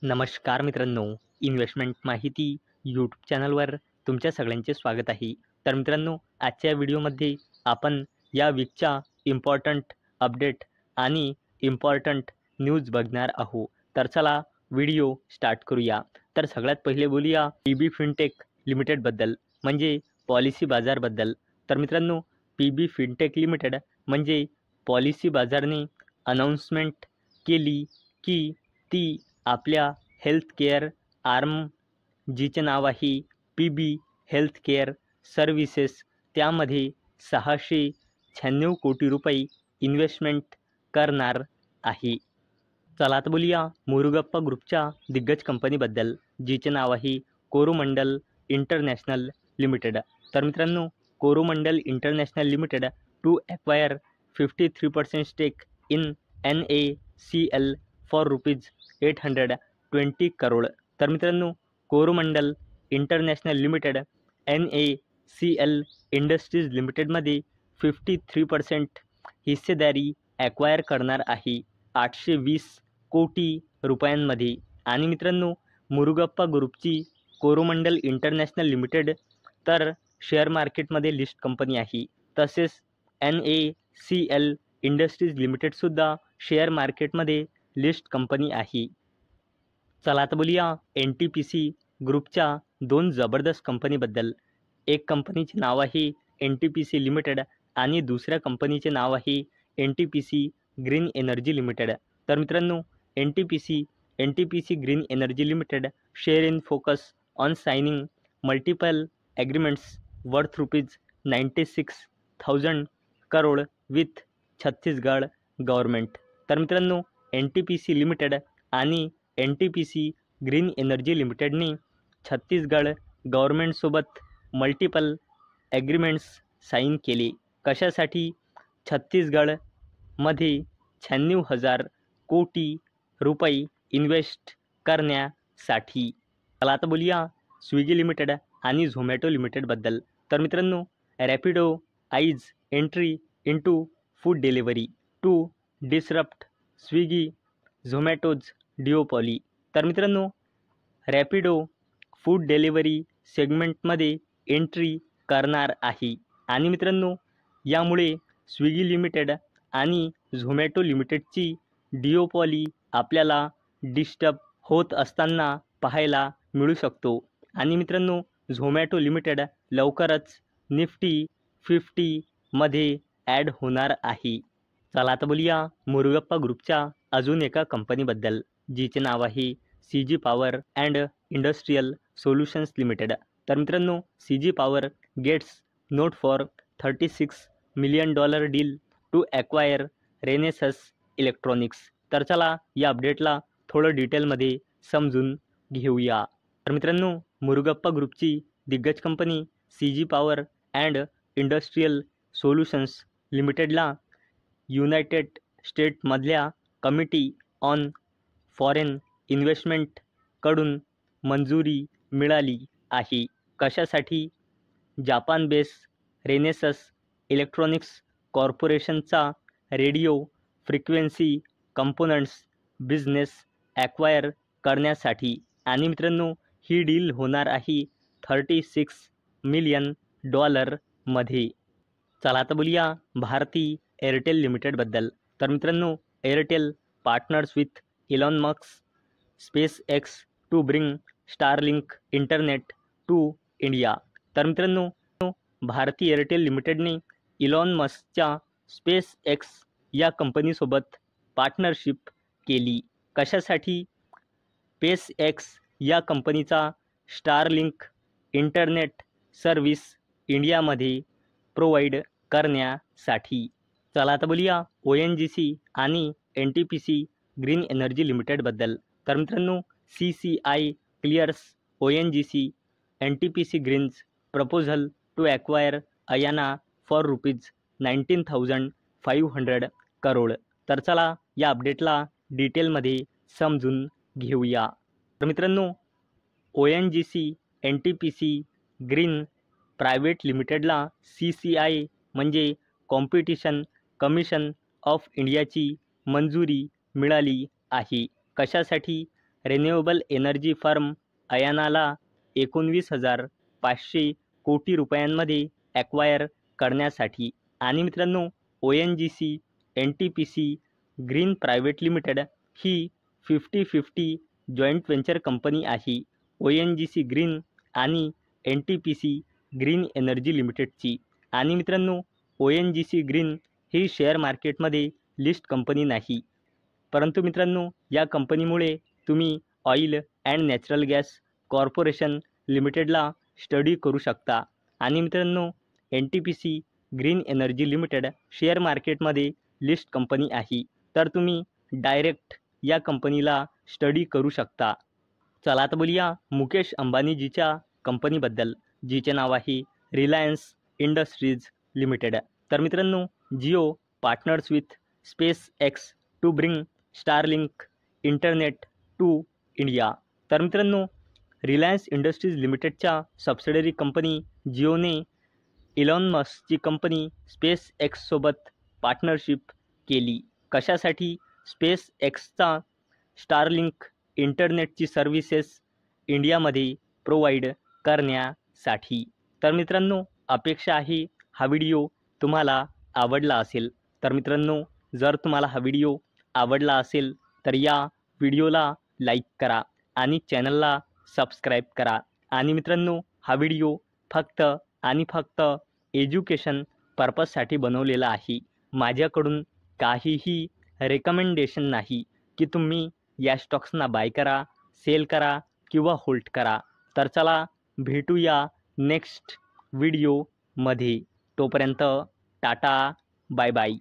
नमस्कार मित्रांनो, इन्व्हेस्टमेंट माहिती यूट्यूब चॅनलवर तुमच्या सगळ्यांचे स्वागत आहे. तर मित्रांनो, आजच्या व्हिडिओमध्ये आपण या वीकच्या इम्पॉर्टंट अपडेट आणि इम्पॉर्टंट न्यूज बघणार आहोत. तर चला व्हिडिओ स्टार्ट करूया. तर सगळ्यात पहिले बोलूया पीबी फिनटेक लिमिटेडबद्दल, म्हणजे पॉलिसी बाजारबद्दल. तर मित्रांनो, पीबी फिनटेक लिमिटेड म्हणजे पॉलिसी बाजारने अनाउन्समेंट केली की ती आपल्या हेल्थकेअर आर्म, जिचे नाव आहे पीबी हेल्थकेअर सर्व्हिसेस, त्यामध्ये 696 कोटी रुपये इन्व्हेस्टमेंट करणार आहे. चला आता बोलूया मुरुगप्पा ग्रुपच्या दिग्गज कंपनीबद्दल, जिचे नाव आहे कोरोमंडल इंटरनॅशनल लिमिटेड. तर मित्रांनो, Coromandel international limited to acquire 53% stake in NACL for ₹820 crore. तर मित्रांनो, Coromandel international limited NACL industries लिमिटेडमध्ये 53% हिस्सेदारी ॲक्वायर करणार आहे 820 कोटी रुपयांमध्ये. आणि मित्रांनो, मुरुगप्पा ग्रुपची कोरोमंडल इंटरनॅशनल लिमिटेड तर शेअर मार्केटमध्ये लिस्ट कंपनी आहे. तसेच NACL इंडस्ट्रीज लिमिटेडसुद्धा शेअर मार्केटमध्ये लिस्ट कंपनी आहे. चला आता बोलूया NTPC ग्रुपच्या दोन जबरदस्त कंपनीबद्दल. एक कंपनीचे नाव आहे NTPC लिमिटेड आणि दुसऱ्या कंपनीचे नाव आहे NTPC ग्रीन एनर्जी लिमिटेड. तर मित्रांनो, NTPC green energy limited share in focus on signing multiple agreements worth ₹96,000 crore with Chhattisgarh government. तर मित्रांनो, NTPC लिमिटेड आणि NTPC ग्रीन एनर्जी लिमिटेडने छत्तीसगड गव्हर्नमेंटसोबत मल्टिपल ॲग्रीमेंट्स साईन केले. कशासाठी? छत्तीसगडमध्ये 96,000 कोटी रुपये इन्व्हेस्ट करण्यासाठी. चला आता बोलूया स्विगी लिमिटेड आणि झोमॅटो लिमिटेडबद्दल. तर मित्रांनो, Rapido eyes entry into food delivery to disrupt Swiggy Zomato's duopoly. तर मित्रांनो, रॅपिडो फूड डिलिव्हरी सेगमेंटमध्ये एंट्री करणार आहे. आणि मित्रांनो, यामुळे स्विगी लिमिटेड आणि झोमॅटो लिमिटेडची डिओपॉली आपल्याला डिस्टर्ब होत असताना पाहायला मिळू शकतो. आणि मित्रांनो, झोमॅटो लिमिटेड लवकरच निफ्टी 50मध्ये ॲड होणार आहे. चला आता बोलूया मुरुगप्पा ग्रुपच्या अजून एका कंपनीबद्दल, जिचे नाव आहे CG power and industrial solutions limited. तर मित्रांनो, CG power gets nod for $36 million deal to acquire Renesas electronics. तर चला या अपडेटला थोडं डिटेलमध्ये समजून घेऊया. तर मित्रांनो, मुरुगप्पा ग्रुपची दिग्गज company CG power and industrial solutions लिमिटेडला युनायटेड स्टेट्समधल्या कमिटी ऑन फॉरेन इन्व्हेस्टमेंटकडून मंजुरी मिळाली आहे. कशासाठी? जापान बेस रेनेसस इलेक्ट्रॉनिक्स कॉर्पोरेशनचा radio frequency components business acquire करण्यासाठी. आणि मित्रांनो, ही डील होणार आहे $36 मिलियन मध्ये. चला आता बोलूया भारती एअरटेल लिमिटेडबद्दल. तर मित्रांनो, Airtel partners with Elon Musk space x to bring Starlink internet to India. तर मित्रांनो, भारती एअरटेल लिमिटेडने इलॉन मस्कच्या स्पेस एक्स या कंपनीसोबत पार्टनरशिप केली. कशासाठी? स्पेस एक्स या कंपनीचा स्टारलिंक इंटरनेट सर्व्हिस इंडियामध्ये प्रोव्हाइड करण्यासाठी. चला आता बोलूया ONGC आणि NTPC ग्रीन एनर्जी लिमिटेडबद्दल. तर मित्रांनो, CCI clears ONGC NTPC greens proposal to acquire Ayana for ₹19,500 crore. तर चला या अपडेटला डिटेलमध्ये समजून घेऊया. तर मित्रांनो, ONGC NTPC ग्रीन प्रायव्हेट लिमिटेडला CCI म्हणजे कॉम्पिटिशन कमिशन ऑफ इंडियाची मंजुरी मिळाली आहे. कशासाठी? रिन्युएबल एनर्जी फर्म अयानाला 19,500 कोटी रुपयांमध्ये ॲक्वायर करण्यासाठी. आणि मित्रांनो, ONGC NTPC green private limited ही 50-50 जॉईंट व्हेंचर कंपनी आहे ONGC ग्रीन आणि NTPC ग्रीन एनर्जी लिमिटेडची. आणि मित्रांनो, ONGC ग्रीन ही शेअर मार्केटमध्ये लिस्ट कंपनी नाही, परंतु मित्रांनो या कंपनीमुळे तुम्ही oil and natural gas corporation लिमिटेडला स्टडी करू शकता. आणि मित्रांनो, NTPC green energy limited share मार्केटमध्ये लिस्ट कंपनी आहे, तर तुम्ही डायरेक्ट या कंपनीला स्टडी करू शकता. चला आता बोलूया मुकेश अंबानीजीच्या कंपनीबद्दल, जिचे नाव आहे रिलायन्स इंडस्ट्रीज लिमिटेड. तर मित्रांनो, Jio partners with space x to bring Starlink internet to India. तर मित्रांनो, रिलायन्स इंडस्ट्रीज लिमिटेडच्या सबसिडरी कंपनी जिओने इलॉन मस्कची कंपनी स्पेस एक्ससोबत पार्टनरशिप केली. कशासाठी? स्पेस एक्सचा स्टारलिंक इंटरनेटची सर्व्हिसेस इंडियामध्ये प्रोव्हाइड करण्यासाठी. तर मित्रांनो, अपेक्षा आहे हा व्हिडिओ तुम्हाला आवडला असेल. तर मित्रांनो, जर तुम्हाला हा व्हिडिओ आवडला असेल तर या व्हिडिओला लाईक करा आणि चॅनलला सबस्क्राईब करा. आणि मित्रांनो, हा व्हिडिओ फक्त आणि फक्त एज्युकेशन पर्पजसाठी बनवलेला आहे. माझ्याकडून काहीही रेकमेंडेशन नाही की तुम्ही या स्टॉक्सना बाय करा, सेल करा किंवा होल्ड करा. तर चला भेटूया नेक्स्ट व्हिडिओमध्ये. तोपर्यंत टाटा, बाय बाय.